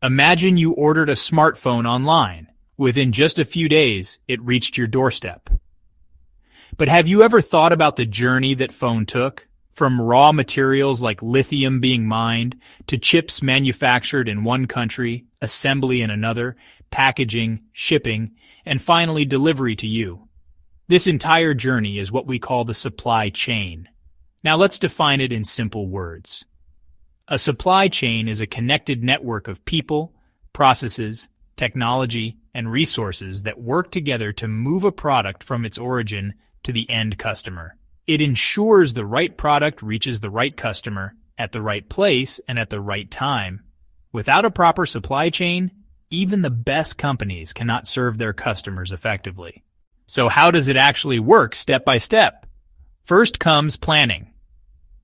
Imagine you ordered a smartphone online. Within just a few days, it reached your doorstep. But have you ever thought about the journey that phone took? From raw materials like lithium being mined, to chips manufactured in one country, assembly in another, packaging, shipping, and finally delivery to you. This entire journey is what we call the supply chain. Now let's define it in simple words. A supply chain is a connected network of people, processes, technology, and resources that work together to move a product from its origin to the end customer. It ensures the right product reaches the right customer at the right place and at the right time. Without a proper supply chain, even the best companies cannot serve their customers effectively. So how does it actually work step by step? First comes planning.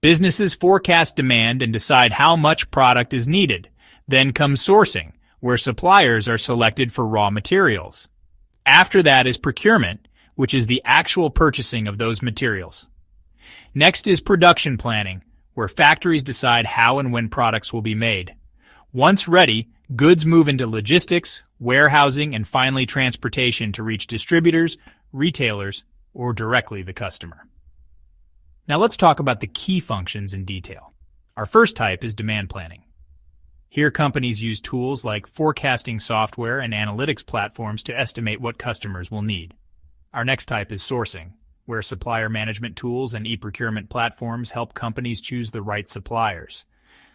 Businesses forecast demand and decide how much product is needed. Then comes sourcing, where suppliers are selected for raw materials. After that is procurement, which is the actual purchasing of those materials. Next is production planning, where factories decide how and when products will be made. Once ready, goods move into logistics, warehousing, and finally transportation to reach distributors, retailers, or directly the customer. Now let's talk about the key functions in detail. Our first type is demand planning. Here companies use tools like forecasting software and analytics platforms to estimate what customers will need. Our next type is sourcing, where supplier management tools and e-procurement platforms help companies choose the right suppliers.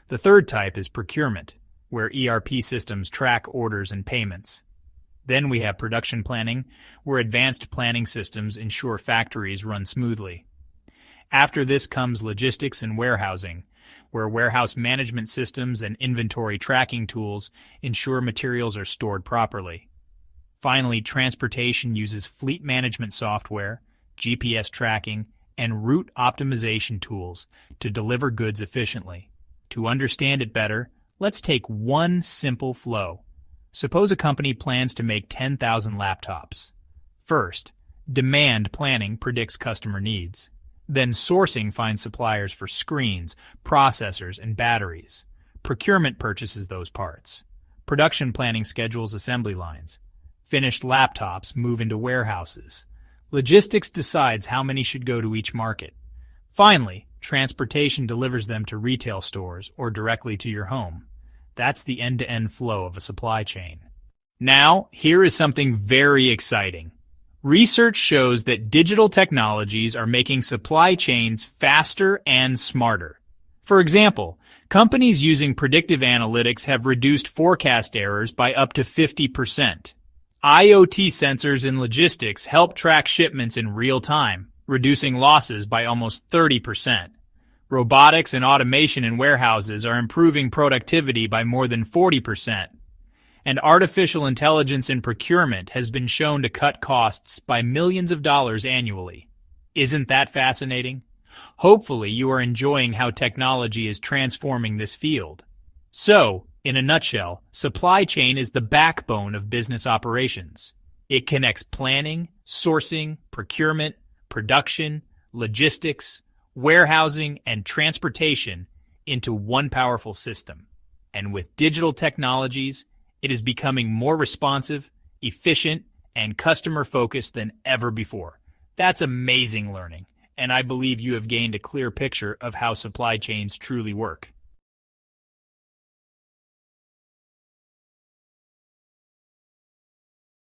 The third type is procurement, where ERP systems track orders and payments. Then we have production planning, where advanced planning systems ensure factories run smoothly. After this comes logistics and warehousing, where warehouse management systems and inventory tracking tools ensure materials are stored properly. Finally, transportation uses fleet management software, GPS tracking, and route optimization tools to deliver goods efficiently. To understand it better, let's take one simple flow. Suppose a company plans to make 10,000 laptops. First, demand planning predicts customer needs. Then sourcing finds suppliers for screens, processors, and batteries. Procurement purchases those parts. Production planning schedules assembly lines. Finished laptops move into warehouses. Logistics decides how many should go to each market. Finally, transportation delivers them to retail stores or directly to your home. That's the end-to-end flow of a supply chain. Now, here is something very exciting. Research shows that digital technologies are making supply chains faster and smarter. For example, companies using predictive analytics have reduced forecast errors by up to 50%. IoT sensors in logistics help track shipments in real time, reducing losses by almost 30%. Robotics and automation in warehouses are improving productivity by more than 40%. And artificial intelligence in procurement has been shown to cut costs by millions of dollars annually. Isn't that fascinating? Hopefully you are enjoying how technology is transforming this field. So, in a nutshell, supply chain is the backbone of business operations. It connects planning, sourcing, procurement, production, logistics, warehousing, and transportation into one powerful system. And with digital technologies, it is becoming more responsive, efficient, and customer-focused than ever before. That's amazing learning, and I believe you have gained a clear picture of how supply chains truly work.